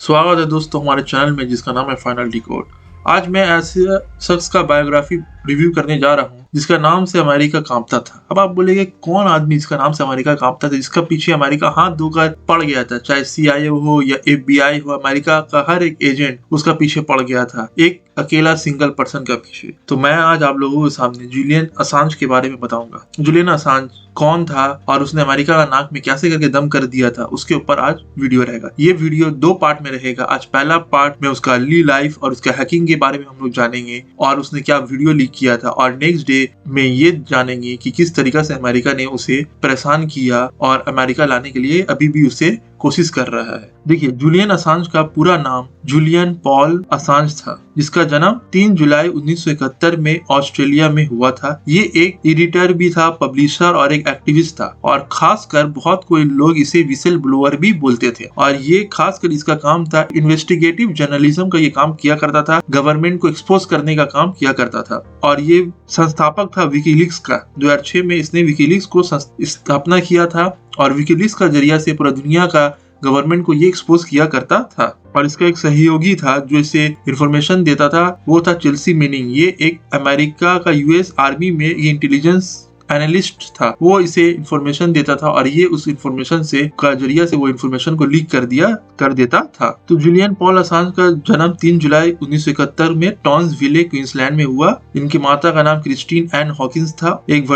स्वागत है दोस्तों हमारे चैनल में जिसका नाम है फाइनल डिकोड। आज मैं ऐसे शख्स का बायोग्राफी रिव्यू करने जा रहा हूँ जिसका नाम से अमेरिका कांपता था। अब आप बोलेंगे कौन आदमी जिसका नाम से अमेरिका कांपता था, जिसका पीछे अमेरिका हाथ धोकर पड़ गया था, चाहे CIA हो या FBI हो, अमेरिका का हर एक एजेंट उसका पीछे पड़ गया था, एक अकेला सिंगल पर्सन का पीछे। तो मैं आज आप लोगों के सामने जूलियन असांज के बारे में बताऊंगा। जूलियन असांज कौन था और उसने अमेरिका का नाक में कैसे करके दम कर दिया था, उसके ऊपर आज वीडियो रहेगा। ये वीडियो 2 पार्ट में रहेगा। आज पहला पार्ट में उसका अर्ली लाइफ और उसका हैकिंग के बारे में हम लोग जानेंगे और उसने क्या वीडियो लीक किया था, और नेक्स्ट डे में ये जानेंगे कि किस तरीका से अमेरिका ने उसे परेशान किया और अमेरिका लाने के लिए अभी भी उसे कोशिश कर रहा है। देखिए, जूलियन असांज का पूरा नाम जूलियन पॉल असांज था, जिसका जन्म 3 जुलाई 1971 में ऑस्ट्रेलिया में हुआ था। ये एक एडिटर भी था, पब्लिशर और एक एक्टिविस्ट था, और खासकर बहुत कोई लोग इसे विसल ब्लोअर भी बोलते थे। और ये खासकर इसका काम था इन्वेस्टिगेटिव जर्नलिज्म का ये काम किया करता था, गवर्नमेंट को एक्सपोज करने का काम किया करता था। और ये संस्थापक था विकीलीक्स का। 2006 में इसने विकीलीक्स को स्थापना किया था और विकीलीक्स का जरिया से पूरा दुनिया का गवर्नमेंट को ये एक्सपोज किया करता था। और इसका एक सहयोगी था जो इसे इंफॉर्मेशन देता था, वो था चेल्सी मैनिंग। ये एक अमेरिका का US आर्मी में ये इंटेलिजेंस एनालिस्ट था। वो इसे इंफॉर्मेशन देता था और ये उस इंफॉर्मेशन से का जरिया से वो इंफॉर्मेशन को लीक कर देता था। तो जूलियन पॉल असांज का जन्म 3 जुलाई 1971 में टॉन्सविले क्वींसलैंड में हुआ। इनकी माता का नाम क्रिस्टीन एन हॉकिंस था, एक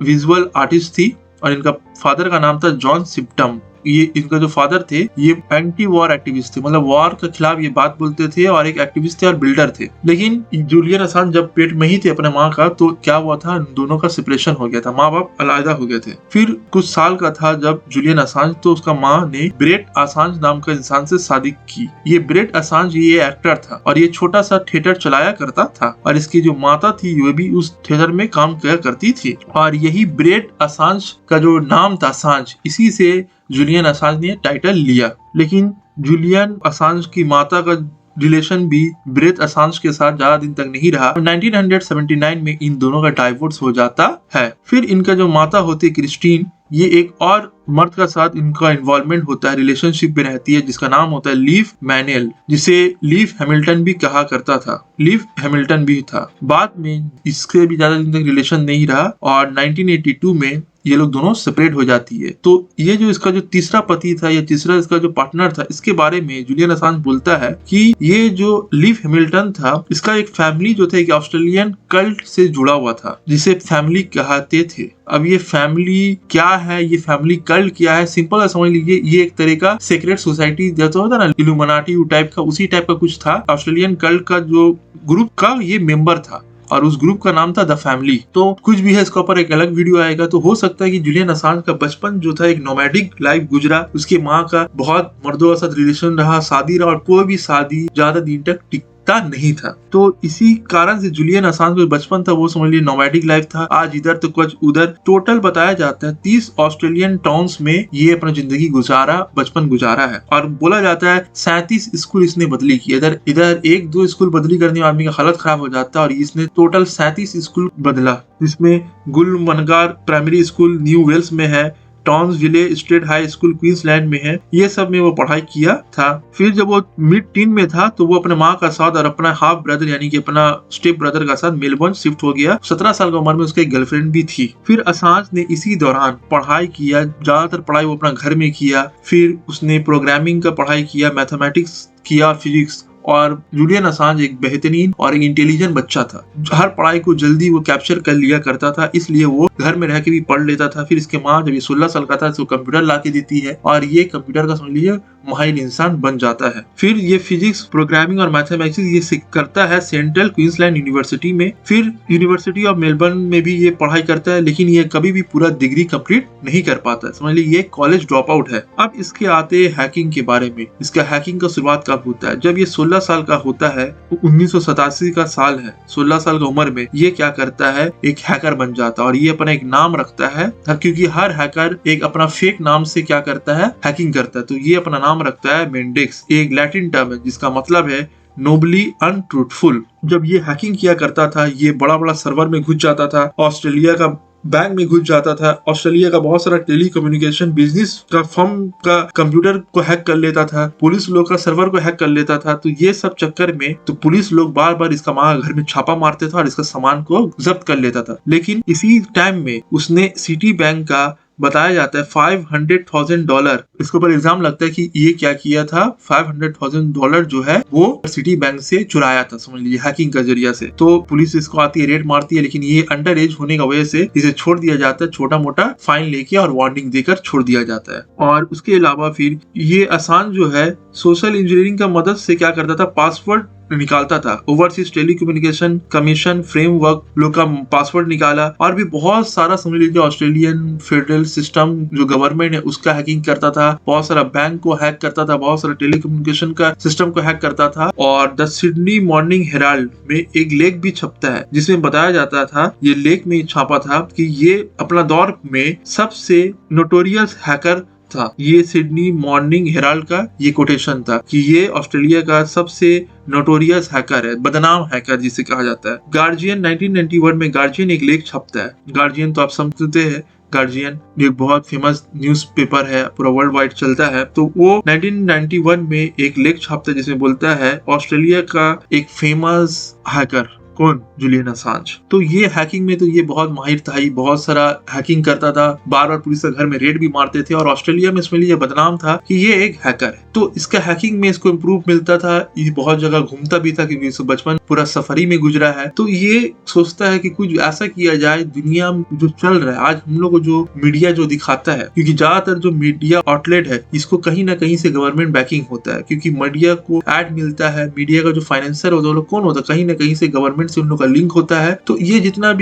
विजुअल आर्टिस्ट थी, और इनका फादर का नाम था जॉन सिप्टम। ये इनका जो फादर थे ये एंटी वॉर एक्टिविस्ट थे, मतलब वॉर के खिलाफ ये बात बोलते थे, और एक एक्टिविस्ट थे और बिल्डर थे। लेकिन जूलियन असांज जब पेट में ही थे अपने माँ का, तो क्या हुआ था, दोनों का सेपरेशन हो गया था, माँ बाप अलग हो गए थे। फिर कुछ साल का था जब जूलियन असांज, तो उसका माँ ने ब्रेट असांज नाम का इंसान से शादी की। ये ब्रेट असांज ये एक्टर था और ये छोटा सा थिएटर चलाया करता था, और इसकी जो माता थी वो भी उस थिएटर में काम किया करती थी। और यही ब्रेट असांज का जो नाम था असांज, इसी से जूलियन असांज ने टाइटल लिया। लेकिन जूलियन असांज की माता का रिलेशन भी ब्रेट असांज के साथ ज्यादा दिन तक नहीं रहा। 1979 में इन दोनों का डाइवोर्स हो जाता है। फिर इनका जो माता होती है क्रिस्टीन, ये एक और मर्द का साथ इनका इन्वॉल्वमेंट होता है, रिलेशनशिप में रहती है, जिसका नाम होता है लीव मैनुअल, जिसे लीव हैमिल्टन भी कहा करता था। लीव हैमिल्टन भी था। बाद में इसके भी ज्यादा दिन तक रिलेशन नहीं रहा और 1982 में ये लोग दोनों सेपरेट हो जाती है। तो ये जो इसका जो तीसरा पति था या तीसरा इसका जो पार्टनर था, इसके बारे में जूलियन असांज बोलता है कि ये जो लीव हैमिल्टन था, इसका एक फैमिली जो था एक ऑस्ट्रेलियन कल्ट से जुड़ा हुआ था, जिसे फैमिली कहते थे। अब ये फैमिली क्या है, ये फैमिली कल्ट क्या है, सिंपल समझ लीजिए, ये एक तरह का सीक्रेट सोसाइटी जैसा होता है ना, इल्यूमिनाटी टाइप का, उसी टाइप का कुछ था। ऑस्ट्रेलियन कल्ट का जो ग्रुप का ये मेंबर था और उस ग्रुप का नाम था द फैमिली। तो कुछ भी है, इसके ऊपर एक अलग वीडियो आएगा। तो हो सकता है कि जूलियन असांज का बचपन जो था एक नोमैडिक लाइफ गुजरा, उसके माँ का बहुत मर्दों के साथ रिलेशन रहा, शादी रहा, और कोई भी शादी ज्यादा दिन तक टिकता नहीं था। तो इसी कारण से जूलियन असांज का बचपन था वो समझ लीजिए नोमैडिक लाइफ था, आज इधर तो कुछ उधर। टोटल बताया जाता है 30 ऑस्ट्रेलियन टाउन्स में ये अपना जिंदगी बचपन गुजारा है, और बोला जाता है 37 स्कूल इसने बदली की। इधर 1-2 स्कूल बदली करने में आदमी का हालत खराब हो जाता है, और इसने टोटल 37 स्कूल बदला, जिसमें गुलमनगार प्राइमरी स्कूल न्यू वेल्स में है, टॉन्सविले स्टेट हाई स्कूल क्वींसलैंड में है, ये सब में वो पढ़ाई किया था। फिर जब वो मिड टीन में था तो वो अपने माँ का साथ और अपना हाफ ब्रदर यानी कि अपना स्टेप ब्रदर का साथ मेलबर्न शिफ्ट हो गया। 17 साल की उम्र में उसकी गर्लफ्रेंड भी थी। फिर असांज ने इसी दौरान पढ़ाई किया, ज्यादातर पढ़ाई वो अपना घर में किया। फिर उसने प्रोग्रामिंग का पढ़ाई किया, मैथमेटिक्स किया, फिजिक्स। और जूलियन असांज एक बेहतरीन और एक इंटेलिजेंट बच्चा था, हर पढ़ाई को जल्दी वो कैप्चर कर लिया करता था, इसलिए वो घर में रह के भी पढ़ लेता था। फिर इसके माँ जब ये 16 साल का था तो कंप्यूटर ला के देती है, और ये कंप्यूटर का समझ लीजिए माहिर इंसान बन जाता है। फिर ये फिजिक्स, प्रोग्रामिंग और मैथमेटिक्स ये करता है सेंट्रल क्वींसलैंड यूनिवर्सिटी में। फिर यूनिवर्सिटी ऑफ मेलबर्न में भी ये पढ़ाई करता है, लेकिन ये कभी भी पूरा डिग्री कंप्लीट नहीं कर पाता है, समझ लीजिए ये कॉलेज ड्रॉप आउट है। अब इसके आते हैकिंग के बारे में। इसका हैकिंग का शुरुआत कब होता है, जब ये 16 साल का होता है। 1987 का साल है, 16 साल की उम्र में ये क्या करता है, एक हैकर बन जाता है, और ये अपना एक नाम रखता है, क्योंकि हर हैकर एक अपना फेक नाम से क्या करता है, हैकिंग करता है। तो ये अपना नाम रखता है मेंडेक्स, एक लैटिन टर्म है जिसका मतलब है नोबली अनट्रूथफुल। जब ये हैकिंग किया करता था, ये बड़ा बड़ा सर्वर में घुस जाता था, ऑस्ट्रेलिया का बैंक में घुस जाता था, ऑस्ट्रेलिया का बहुत सारा टेलीकम्युनिकेशन बिजनेस का फर्म का कंप्यूटर को हैक कर लेता था, पुलिस लोग का सर्वर को हैक कर लेता था। तो ये सब चक्कर में तो पुलिस लोग बार बार इसका माँ घर में छापा मारते था और इसका सामान को जब्त कर लेता था। लेकिन इसी टाइम में उसने सिटी बैंक का बताया जाता है $500,000 इसके ऊपर इल्जाम लगता है कि ये क्या किया था, $500,000 जो है वो सिटी बैंक से चुराया था, समझ लीजिए हैकिंग का जरिया से। तो पुलिस इसको आती है, रेड मारती है, लेकिन ये अंडर एज होने की वजह से इसे छोड़ दिया जाता है, छोटा मोटा फाइन लेके और वार्निंग देकर छोड़ दिया जाता है। और उसके अलावा फिर ये असान जो है सोशल इंजीनियरिंग का मदद से क्या करता था, पासवर्ड निकालता था। ओवरसीज टेलीकम्युनिकेशन कमीशन फ्रेमवर्क लोग का पासवर्ड निकाला, और भी बहुत सारा समझ लीजिए ऑस्ट्रेलियन फेडरल सिस्टम जो गवर्नमेंट है उसका हैकिंग करता था, बहुत सारा बैंक को हैक करता था, बहुत सारा टेलीकम्युनिकेशन का सिस्टम को हैक करता था। और द सिडनी मॉर्निंग हेराल्ड में एक लेख भी छपता है जिसमें बताया जाता था, ये लेख में छापा था कि ये अपना दौर में सबसे नोटोरियस हैकर था। ये सिडनी मॉर्निंग हेराल्ड का ये कोटेशन था कि ये ऑस्ट्रेलिया का सबसे नोटोरियस हैकर है, बदनाम हैकर जिसे कहा जाता है। गार्जियन 1991 में गार्जियन एक लेख छपता है। गार्जियन तो आप समझते हैं, गार्जियन एक बहुत फेमस न्यूज़पेपर है, पूरा वर्ल्ड वाइड चलता है। तो वो 1991 में एक लेख छापता है जिसमें बोलता है ऑस्ट्रेलिया का एक फेमस हैकर कौन, जुलियन असांज। तो ये हैकिंग में तो ये बहुत माहिर था, ही बहुत सारा हैकिंग करता था, बार बार पुलिस के घर में रेड भी मारते थे, और ऑस्ट्रेलिया में इसमें ये बदनाम था कि ये एक हैकर है। तो इसका हैकिंग में इसको इम्प्रूव मिलता था, ये बहुत जगह घूमता भी था क्योंकि इसका बचपन पूरा सफरी में गुजरा है। तो ये सोचता है कि कुछ ऐसा किया जाए दुनिया में जो चल रहा है आज हम लोग को, जो मीडिया जो दिखाता है, क्योंकि ज्यादातर जो मीडिया आउटलेट है इसको कहीं ना कहीं से गवर्नमेंट बैकिंग होता है, क्योंकि मीडिया को एड मिलता है, मीडिया का जो फाइनेंसर होता है वो लोग कौन होता है, कहीं ना कहीं से गवर्नमेंट से उन लोग का लिंक होता है। तो ये जितना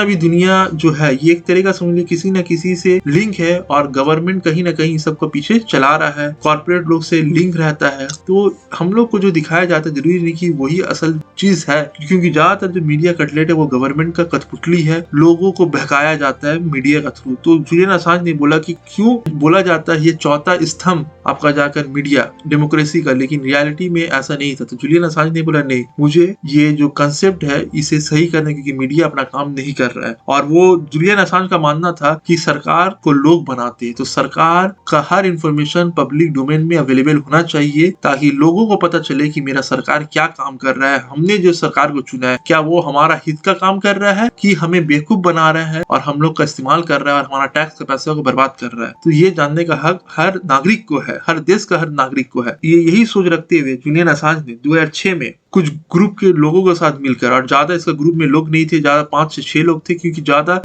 भी दुनिया जो है ये एक तरह का समझ लीजिए किसी न किसी से लिंक है, और गवर्नमेंट कहीं ना कहीं सबको पीछे चला रहा है, कॉर्पोरेट लोग से लिंक रहता है। तो हम लोग को जो दिखाया जाता है जरूरी नहीं कि वही असल चीज है, क्योंकि ज्यादातर जो मीडिया कटलेट है वो गवर्नमेंट का कठपुतली है, लोगों को बहकाया जाता है मीडिया का थ्रू। तो जुलियन असांज ने बोला कि क्यों बोला जाता है ये चौथा स्तंभ आपका जाकर मीडिया डेमोक्रेसी का, लेकिन रियलिटी में ऐसा नहीं था। तो जुलियन असांज ने बोला नहीं, मुझे ये जो कंसेप्ट है इसे सही करने, क्योंकि मीडिया अपना काम नहीं कर रहा है। और वो जुलियन असांज का मानना था कि सरकार को लोग बनाते हैं, तो सरकार का हर इंफॉर्मेशन पब्लिक डोमेन में अवेलेबल होना चाहिए, ताकि लोगों को पता चले कि मेरा सरकार क्या काम कर रहा है, हमने जो सरकार को चुना है क्या वो हमारा हित का काम कर रहा है कि हमें बेवकूफ बना रहा है और हम लोग का इस्तेमाल कर रहा है और हमारा टैक्स के पैसे को बर्बाद कर रहा है। तो ये जानने का हक हर नागरिक को है, हर देश का हर नागरिक को है। ये यही सोच रखते हुए जुलियन असांज ने 2006 में कुछ ग्रुप के लोगों के साथ मिलकर, और ज्यादा इसका ग्रुप में लोग नहीं थे, ज्यादा 5 से 6 लोग थे, क्योंकि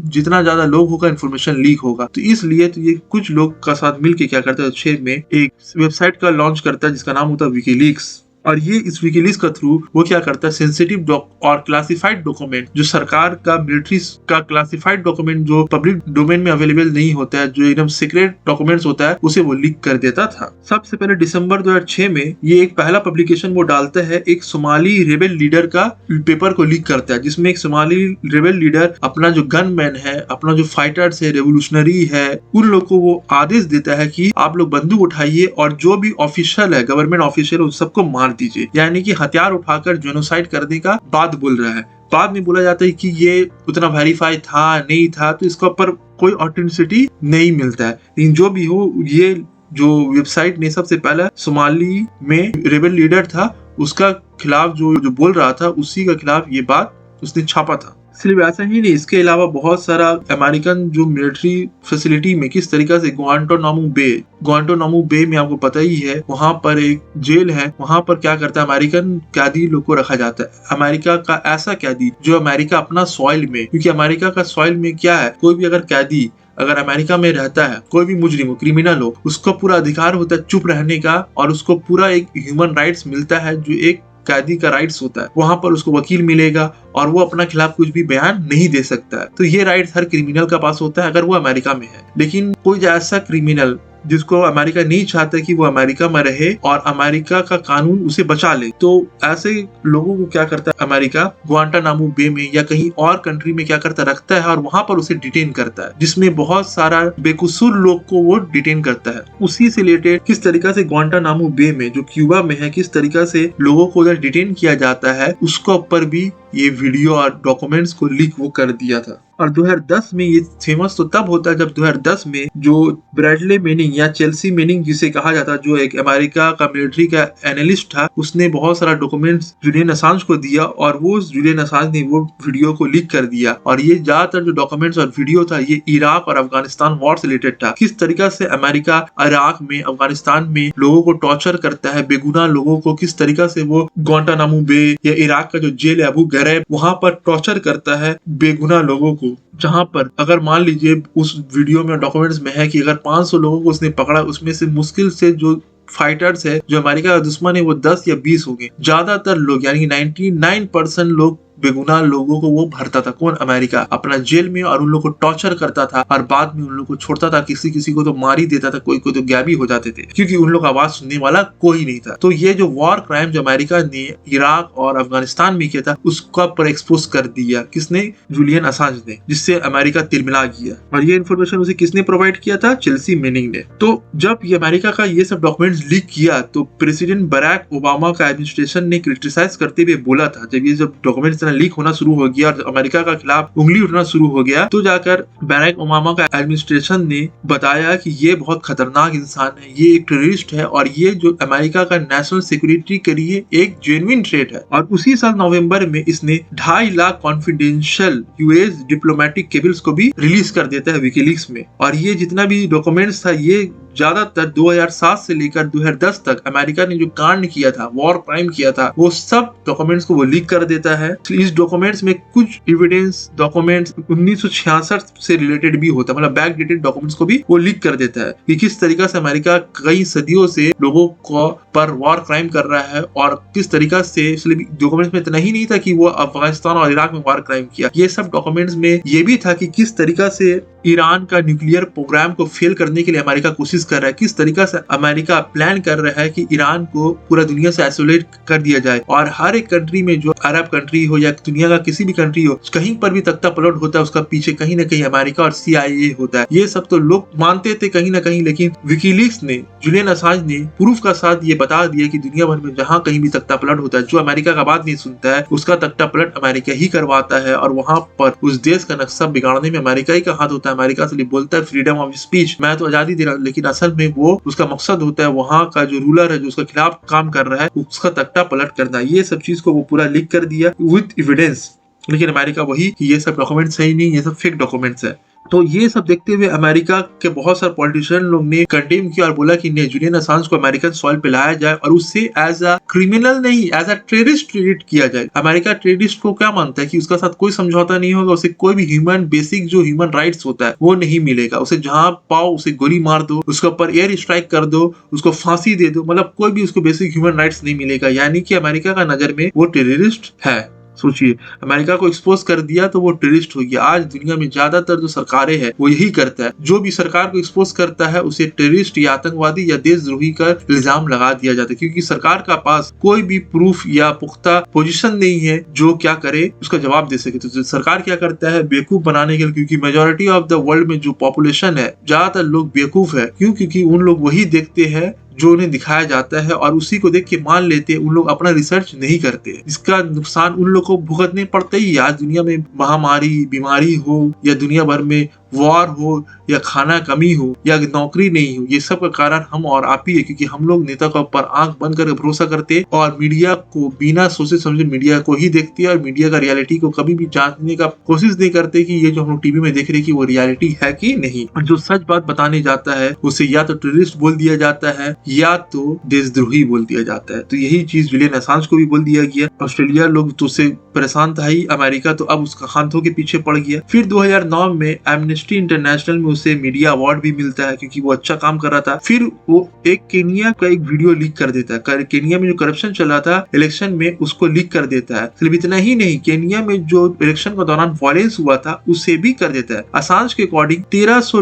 जितना ज्यादा लोग होगा इन्फॉर्मेशन लीक होगा। तो इसलिए तो ये कुछ लोग का साथ मिलके क्या करता है, 2006 में एक वेबसाइट का लॉन्च करता है जिसका नाम होता है विकीलीक्स। और ये इस विकीलीक्स का थ्रू वो क्या करता है, सेंसिटिव और क्लासिफाइड डॉक्यूमेंट, जो सरकार का मिलिट्री का क्लासिफाइड डॉक्यूमेंट जो पब्लिक डोमेन में अवेलेबल नहीं होता है, जो एकदम सीक्रेट डॉक्यूमेंट्स होता है, उसे वो लीक कर देता था। सबसे पहले दिसंबर 2006 में ये एक पहला पब्लिकेशन वो डालता है, एक सोमाली रेबेल लीडर का पेपर को लीक करता है, जिसमें एक सोमाली रेबेल लीडर अपना जो गनमैन है, अपना जो फाइटर्स है, रेवोल्यूशनरी है, उन लोग को वो आदेश देता है कि आप लोग बंदूक उठाइए और जो भी ऑफिशियल है, गवर्नमेंट ऑफिशियल, उन सबको मार दीजिए। यानी कि हथियार उठाकर जेनोसाइड करने का बात बोल रहा है। बाद में बोला जाता है कि ये उतना वेरीफाई था नहीं था, तो इसके ऊपर कोई ऑथेंटिसिटी नहीं मिलता है। लेकिन जो भी हो, ये जो वेबसाइट ने सबसे पहला सोमाली में रेबेल लीडर था उसका खिलाफ जो बोल रहा था, उसी का खिलाफ ये बात उसने छापा था। सिर्फ ऐसा ही नहीं, इसके अलावा बहुत सारा अमेरिकन जो मिलिट्री फैसिलिटी में किस तरीका से ग्वांटानामो बे में आपको पता ही है, वहां पर एक जेल है, वहां पर क्या करता है, अमेरिकन कैदी लोग को रखा जाता है। अमेरिका का ऐसा कैदी जो अमेरिका अपना सॉइल में, क्योंकि अमेरिका का सॉइल में क्या है, कोई भी अगर कैदी अगर अमेरिका में रहता है, कोई भी मुजरिम हो, क्रिमिनल हो, उसको पूरा अधिकार होता है चुप रहने का, और उसको पूरा एक ह्यूमन राइट्स मिलता है जो एक कैदी का राइट्स होता है। वहां पर उसको वकील मिलेगा और वो अपना खिलाफ कुछ भी बयान नहीं दे सकता है। तो ये राइट्स हर क्रिमिनल का पास होता है अगर वो अमेरिका में है। लेकिन कोई ऐसा क्रिमिनल जिसको अमेरिका नहीं चाहता कि वो अमेरिका में रहे और अमेरिका का कानून उसे बचा ले, तो ऐसे लोगों को क्या करता है अमेरिका, ग्वांटानामो बे में या कहीं और कंट्री में क्या करता, रखता है और वहां पर उसे डिटेन करता है, जिसमें बहुत सारा बेकसूर लोग को वो डिटेन करता है। उसी से रिलेटेड किस तरीका से ग्वांटानामो बे में जो क्यूबा में है, किस तरीका से लोगों को उधर डिटेन किया जाता है, उसके ऊपर भी ये वीडियो और डॉक्यूमेंट्स को लीक वो कर दिया था। और 2010 में ये फेमस तो तब होता है जब 2010 में जो ब्रैडले मेनिंग या चेल्सी मेनिंग जिसे कहा जाता, जो एक अमेरिका का मिलिट्री का एनालिस्ट था, उसने बहुत सारा डॉक्यूमेंट्स जूलियन असांज को दिया और वो जूलियन असांज ने वो वीडियो को लीक कर दिया। और ये ज्यादातर जो डॉक्यूमेंट्स और वीडियो था ये इराक और अफगानिस्तान वॉर से रिलेटेड था। किस तरीका से अमेरिका इराक में, अफगानिस्तान में लोगों को टॉर्चर करता है, बेगुनाह लोगों को किस तरीका से वो ग्वांटानामो बे या इराक का जो जेल है अबू गरैब वहां पर टॉर्चर करता है बेगुनाह लोगों को। जहां पर अगर मान लीजिए उस वीडियो में डॉक्यूमेंट्स में है कि अगर 500 लोगों को उसने पकड़ा, उसमें से मुश्किल से जो फाइटर्स है, जो अमेरिका का दुश्मन है, वो 10 या 20 होंगे। ज्यादातर लोग यानी 99% लोग बेगुनाह लोगों को वो भरता था, कौन? अमेरिका, अपना जेल में, और उन लोगों को टॉर्चर करता था और बाद में उन लोगों को छोड़ता था। किसी किसी को तो मार ही देता था, कोई कोई तो गायब हो जाते थे क्योंकि उन लोग का आवाज सुनने वाला कोई नहीं था। तो ये जो वॉर क्राइम जो अमेरिका ने इराक और अफगानिस्तान में किया था उसका पर एक्सपोज कर दिया किसने? जूलियन असांज ने, जिससे अमेरिका तिलमिला गया। और ये इन्फॉर्मेशन उसे किसने प्रोवाइड किया था? चेल्सी मेनिंग ने। तो जब ये अमेरिका का ये सब डॉक्यूमेंट्स लीक किया तो प्रेसिडेंट बराक ओबामा का एडमिनिस्ट्रेशन ने क्रिटिसाइज करते हुए बोला था, जब ये जब डॉक्यूमेंट्स लीक होना शुरू हो गया और अमेरिका का खिलाफ उंगली उठना शुरू हो गया, तो जाकर बराक ओबामा का एडमिनिस्ट्रेशन ने बताया कि ये बहुत खतरनाक इंसान है, ये एक टेररिस्ट है और ये जो अमेरिका का नेशनल सिक्योरिटी के लिए एक जेन्युइन थ्रेट है। और उसी साल नवंबर में इसने 2.5 lakh confidential US diplomatic cables को भी रिलीज कर देता है विकीलीक्स में। और ये जितना भी डॉक्यूमेंट्स था ये ज्यादातर 2007 से लेकर 2010 तक अमेरिका ने जो कांड किया था, वॉर क्राइम किया था, वो सब डॉक्यूमेंट्स को वो लीक कर देता है। इस डॉक्यूमेंट्स में कुछ एविडेंस डॉक्यूमेंट्स 1966 से रिलेटेड भी होता है, मतलब बैक डेटेड डॉक्यूमेंट्स को भी वो लीक कर देता है कि किस तरीका से अमेरिका कई सदियों से लोगों को पर वॉर क्राइम कर रहा है और किस तरीका से। इसलिए डॉक्यूमेंट्स में इतना ही नहीं था कि वो अफगानिस्तान और इराक में वॉर क्राइम किया, ये सब डॉक्यूमेंट्स में ये भी था कि किस तरीका से ईरान का न्यूक्लियर प्रोग्राम को फेल करने के लिए अमेरिका कोशिश कर रहा है, किस तरीका से अमेरिका प्लान कर रहा है कि ईरान को पूरा दुनिया से आइसोलेट कर दिया जाए। और हर एक कंट्री में, जो अरब कंट्री हो या दुनिया का किसी भी कंट्री हो, कहीं पर भी तख्ता पलट होता है उसका पीछे कहीं ना कहीं अमेरिका और CIA होता है। ये सब तो लोग मानते थे कहीं ना कहीं, लेकिन विकीलीक्स ने, जूलियन असांज ने प्रूफ का साथ ये बता दिया कि दुनिया भर में जहाँ कहीं भी तख्ता पलट होता है, जो अमेरिका का बात नहीं सुनता है उसका तख्ता पलट अमेरिका ही करवाता है। और वहां पर उस देश का नक्शा बिगाड़ने में अमेरिका ही का हाथ होता है। अमेरिका से बोलता है फ्रीडम ऑफ स्पीच, मैं तो आजादी दे रहा हूं, लेकिन असल में वो उसका मकसद होता है वहां का जो रूलर है, जो उसके खिलाफ काम कर रहा है, उसका तख्ता पलट करना। ये सब चीज को वो पूरा लीक कर दिया विद एविडेंस। लेकिन अमेरिका वही कि ये सब डॉक्यूमेंट सही नहीं, ये सब फेक डॉक्यूमेंट्स है। तो ये सब देखते हुए अमेरिका के बहुत सारे पॉलिटिशियन लोग ने कंडेम किया और बोला कि नहीं, जूलियन असांज को अमेरिकन सॉइल पे लाया जाए और उससे एज अ क्रिमिनल नहीं, एज अ टेररिस्ट ट्रीट किया जाए। अमेरिका टेररिस्ट को क्या मानता है कि उसका साथ कोई समझौता नहीं होगा, उसे कोई भी ह्यूमन बेसिक जो ह्यूमन राइट्स होता है वो नहीं मिलेगा। उसे जहां पाओ उसे गोली मार दो, उसके ऊपर एयर स्ट्राइक कर दो, उसको फांसी दे दो, मतलब कोई भी उसको बेसिक ह्यूमन राइट्स नहीं मिलेगा। यानी कि अमेरिका का नजर में वो टेररिस्ट है। सोचिए, अमेरिका को एक्सपोज कर दिया तो वो टेररिस्ट हो गया। आज दुनिया में ज्यादातर जो सरकारें हैं वो यही करता है, जो भी सरकार को एक्सपोज करता है उसे टेररिस्ट या आतंकवादी या देशद्रोही का इल्जाम लगा दिया जाता है, क्योंकि सरकार का पास कोई भी प्रूफ या पुख्ता पोजीशन नहीं है जो क्या करे उसका जवाब दे सके। तो सरकार क्या करता है बेवकूफ बनाने के लिए, क्योंकि मेजोरिटी ऑफ द वर्ल्ड में जो पॉपुलेशन है ज्यादातर लोग बेवकूफ है। क्यों? क्योंकि उन लोग वही देखते हैं जो उन्हें दिखाया जाता है और उसी को देख के मान लेते हैं। उन लोग अपना रिसर्च नहीं करते, इसका नुकसान उन लोग को भुगतने पड़ता ही। आज दुनिया में महामारी, बीमारी हो या दुनिया भर में वॉर हो या खाना कमी हो या नौकरी नहीं हो, ये सब का कारण हम और आप ही है, क्योंकि हम लोग नेता के ऊपर आंख बंद करके भरोसा करते और मीडिया को बिना सोचे समझे मीडिया को ही देखते हैं और मीडिया का रियलिटी को कभी भी जांचने का कोशिश नहीं करते कि ये जो हम लोग टीवी में देख रहे हैं कि वो रियलिटी है कि नहीं। और जो सच बात बताने जाता है उसे या तो टेररिस्ट बोल दिया जाता है या तो देशद्रोही बोल दिया जाता है। तो यही चीज जूलियन असांज को भी बोल दिया गया। ऑस्ट्रेलिया लोग तो उससे परेशान था ही, अमेरिका तो अब उसका हाथों के पीछे पड़ गया। फिर 2009 में एमनेस्टी इंटरनेशनल में उसे मीडिया अवार्ड भी मिलता है क्योंकि वो अच्छा काम कर रहा था। फिर वो एक केनिया का एक वीडियो लीक कर देता है, केनिया में जो करप्शन चला था इलेक्शन में उसको लीक कर देता है। सिर्फ इतना ही नहीं, केनिया में जो इलेक्शन के दौरान वायलेंस हुआ था उसे भी कर देता है। असांज के अकॉर्डिंग 1300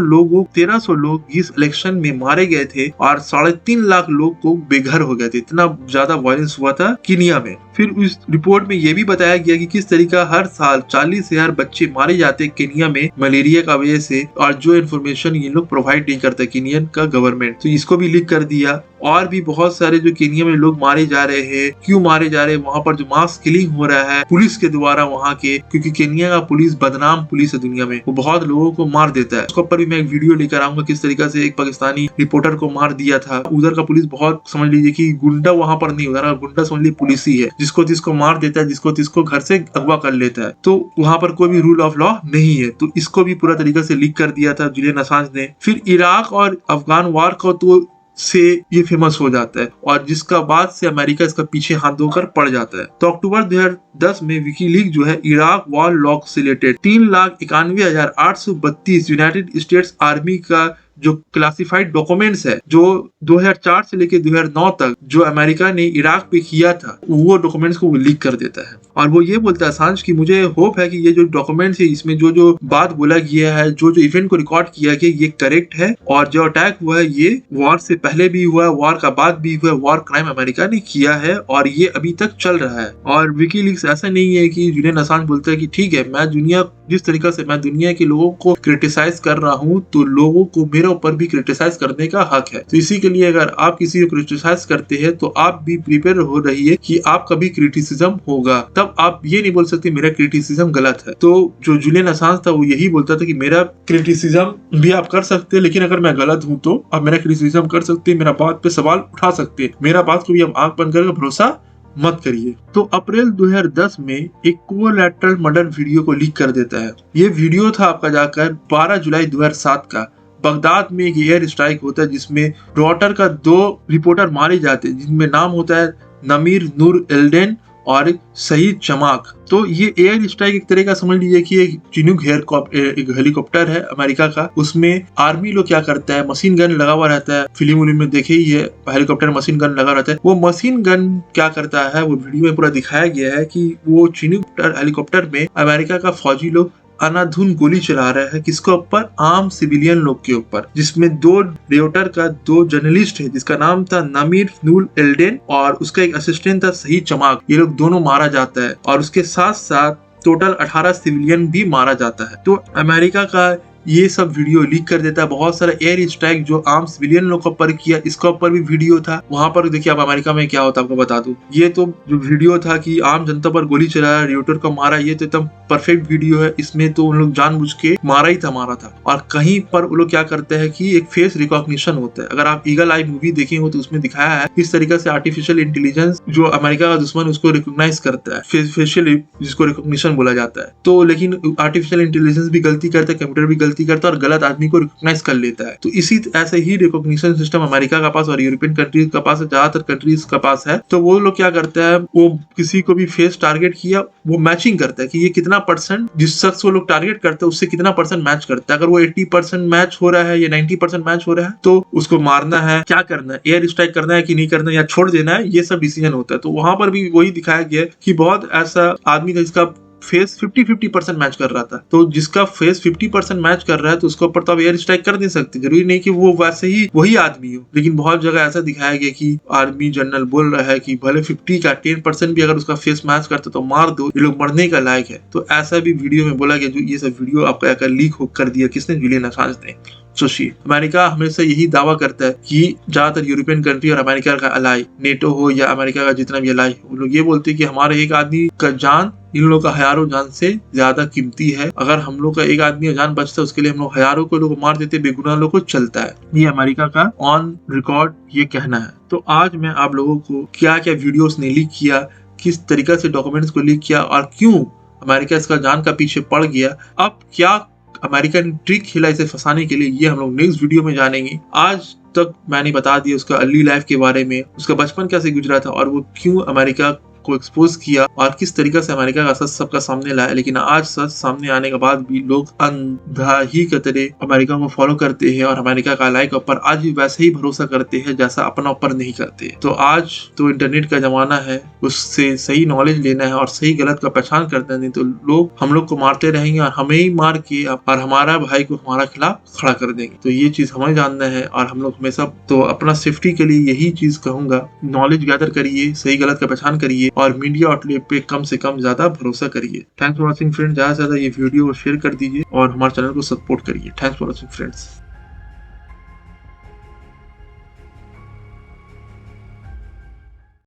लोग इस इलेक्शन में मारे गए थे और 3.5 लाख लोग को बेघर हो गए थे। इतना ज्यादा वायलेंस हुआ था केनिया में। फिर उस रिपोर्ट में यह भी बताया गया कि किस तरीका हर साल 40,000 बच्चे मारे जाते केनिया में मलेरिया का वजह से, और जो इन्फॉर्मेशन ये लोग प्रोवाइड नहीं करता केनियन का गवर्नमेंट, तो इसको भी लीक कर दिया। और भी बहुत सारे जो केनिया में लोग मारे जा रहे हैं, क्यों मारे जा रहे हैं, वहाँ पर जो मास किलिंग हो रहा है पुलिस के द्वारा वहाँ के, क्योंकि केनिया का पुलिस बदनाम पुलिस है दुनिया में, वो बहुत लोगों को मार देता है। उसके ऊपर भी मैं एक वीडियो लेकर आऊंगा किस तरीके से एक पाकिस्तानी रिपोर्टर को मार दिया था। उधर का पुलिस बहुत, समझ लीजिए कि गुंडा वहाँ पर नहीं, उधर का गुंडा समझ लीजिए पुलिस ही है, जिसको मार देता है, जिसको घर से अगवा कर लेता है। तो वहाँ पर कोई भी रूल ऑफ लॉ नहीं है। तो इसको भी पूरा तरीके से लीक कर दिया था जुलियन असांज ने। फिर इराक और अफगान वार को तो से ये फेमस हो जाता है और जिसका बाद से अमेरिका इसका पीछे हाथ धोकर पड़ जाता है। तो अक्टूबर 2010 में विकीलीक जो है इराक वॉर लॉग से रिलेटेड 3,91,832 यूनाइटेड स्टेट्स आर्मी का जो क्लासिफाइड डॉक्यूमेंट्स है, जो 2004 से लेकर 2009 तक जो अमेरिका ने इराक पे किया था, वो डॉक्यूमेंट्स को वो लीक कर देता है। और वो ये बोलता है असांज कि मुझे होप है कि ये जो डॉक्यूमेंट्स है इसमें जो जो बात बोला गया है, जो जो इवेंट को रिकॉर्ड किया गया, ये करेक्ट है और जो अटैक हुआ है ये वॉर से पहले भी हुआ, वॉर का बाद भी हुआ, वॉर क्राइम अमेरिका ने किया है और ये अभी तक चल रहा है। और विकीलीक्स ऐसा नहीं है कि जुलियन असांज बोलता है कि ठीक है, मैं दुनिया जिस तरीके से मैं दुनिया के लोगों को क्रिटिसाइज कर रहा हूँ तो लोगों को मेरे ऊपर भी क्रिटिसाइज करने का हक है। तो इसी के लिए अगर आप किसी को क्रिटिसाइज करते हैं तो आप भी प्रिपेयर हो रहिए कि आपका भी क्रिटिसिज्म होगा। तब आप ये नहीं बोल सकते मेरा क्रिटिसिज्म गलत है। तो जो जुलियन असांज था वो यही बोलता था कि मेरा क्रिटिसिज्म भी आप कर सकते हैं, लेकिन अगर मैं गलत हूँ तो आप मेरा क्रिटिसिज्म कर सकते हैं, मेरा बात पे सवाल उठा सकते हैं, मेरा बात को भी आप आंख बंद करके भरोसा मत करिए। तो अप्रैल 2010 में एक कोलैटरल मर्डर वीडियो को लीक कर देता है। ये वीडियो था आपका जाकर 12 जुलाई 2007 का। बगदाद में एक एयर स्ट्राइक होता है जिसमें रॉटर का 2 रिपोर्टर मारे जाते हैं, जिनमें नाम होता है नमीर नूर एल्डेन और शहीद चमाक। तो ये एयर स्ट्राइक एक तरह का समझ लीजिए कि एक चिनूक एक हेलीकॉप्टर है अमेरिका का, उसमें आर्मी लोग क्या करता है, मशीन गन लगा हुआ रहता है। फिल्म में देखे ही है, हेलीकॉप्टर मशीन गन लगा रहता है। वो मशीन गन क्या करता है, वो वीडियो में पूरा दिखाया गया है कि वो चिनूक हेलीकॉप्टर में अमेरिका का फौजी लोग अनाधुन गोली चला रहा है, किसके ऊपर, आम सिविलियन लोग के ऊपर, जिसमें 2 रिपोर्टर का 2 जर्नलिस्ट है जिसका नाम था नमीर नूर एल्डेन और उसका एक असिस्टेंट था शहीद चमाक। ये लोग दोनों मारा जाता है और उसके साथ साथ टोटल 18 सिविलियन भी मारा जाता है। तो अमेरिका का ये सब वीडियो लीक कर देता है। बहुत सारा एयर स्ट्राइक जो आम सिविलियन लोग के ऊपर किया, इसके ऊपर भी वीडियो था। वहां पर देखिए आप अमेरिका में क्या होता है आपको बता दूं। ये तो जो वीडियो था कि आम जनता पर गोली चलाया, रिपोर्टर को मारा, ये तो एकदम परफेक्ट वीडियो है। इसमें तो उन लोग जानबूझ के मारा था। और कहीं पर वो लोग क्या करते हैं कि एक फेस रिकॉग्निशन होता है। अगर आप ईगल आई मूवी देखे हो तो उसमें दिखाया है किस तरीके से आर्टिफिशियल इंटेलिजेंस जो अमेरिका का दुश्मन उसको रिकॉग्नाइज करता है, फेशियल जिसको रिकॉग्निशन बोला जाता है। तो लेकिन आर्टिफिशियल इंटेलिजेंस भी गलती करता है, कंप्यूटर भी गलती करता है और गलत आदमी को रिकॉग्नाइज कर लेता है। तो इसी ऐसे ही रिकॉग्निशन सिस्टम अमेरिका का पास और यूरोपियन कंट्रीज का पास है, ज्यादातर कंट्रीज का पास है। तो वो लोग क्या करता है, वो किसी को भी फेस टारगेट किया, वो मैचिंग करता है कि ये कितना परसेंट जिस शख्स को लोग टारगेट करते हैं उससे कितना परसेंट मैच करता है। अगर वो 80% मैच हो रहा है या 90% मैच हो रहा है तो उसको मारना है, क्या करना है, एयर स्ट्राइक करना है कि नहीं करना है या छोड़ देना है, ये सब डिसीजन होता है। तो वहां पर भी वही दिखाया गया कि बहुत ऐसा आदमी था जिसका फेस 50-50% मैच कर रहा था। तो जिसका फेस 50% मैच कर रहा है तो उसके ऊपर तो आप एयर स्ट्राइक कर नहीं सकते। जरूरी नहीं कि वो वैसे ही वही आदमी हो, लेकिन बहुत जगह ऐसा दिखाया गया कि आर्मी जनरल बोल रहा है कि भले 50 का 10% भी अगर उसका फेस मैच करता तो मार दो, ये लोग मरने का लायक है। तो ऐसा भी वीडियो में बोला गया। जो ये सब वीडियो आपका लीक कर दिया किसने, जुलियन असांज ने। सोचिए, अमेरिका हमेशा यही दावा करता है कि ज्यादातर यूरोपियन कंट्री और अमेरिका का अलाई, नेटो हो या अमेरिका का जितना भी अलाई हो, लोग ये बोलते हैं कि हमारे एक आदमी का जान इन लोगों का हजारों जान से ज्यादा कीमती है। अगर हम लोग का एक आदमी का जान बचता है उसके लिए हम लोग हजारों को लोग मार देते, बेगुनाह लोग को चलता है। ये अमेरिका का ऑन रिकॉर्ड ये कहना है। तो आज मैं आप लोगों को क्या क्या वीडियोस ने लीक किया, किस तरीके से डॉक्यूमेंट्स को लीक किया और क्यों अमेरिका इसका जान का पीछे पड़ गया, अब क्या अमेरिका ने ट्रिक खेला इसे फंसाने के लिए, ये हम लोग नेक्स्ट वीडियो में जानेंगे। आज तक मैंने बता दिया उसका अर्ली लाइफ के बारे में, उसका बचपन कैसे गुजरा था और वो क्यों अमेरिका को एक्सपोज किया और किस तरीके से अमेरिका का सच सबका सामने लाया। लेकिन आज सच सामने आने के बाद भी लोग अंधा ही की तरह अमेरिका को फॉलो करते हैं और अमेरिका का अलाई के ऊपर आज भी वैसे ही भरोसा करते हैं जैसा अपना ऊपर नहीं करते। तो आज तो इंटरनेट का जमाना है, उससे सही नॉलेज लेना है और सही गलत का पहचान करना है, नहीं तो लोग हम लोग को मारते रहेंगे और हमें ही मार के और हमारा भाई को हमारा खिलाफ खड़ा कर देंगे। तो ये चीज हमें जानना है और हम लोग हमेशा तो अपना सेफ्टी के लिए यही चीज कहूंगा, नॉलेज गैदर करिए, सही गलत का पहचान करिए और मीडिया आउटलेट पे कम से कम ज्यादा भरोसा करिए। Thanks for watching friends. ज्यादा से ज्यादा ये वीडियो शेयर कर दीजिए और हमारे चैनल को सपोर्ट करिए। Thanks for watching friends.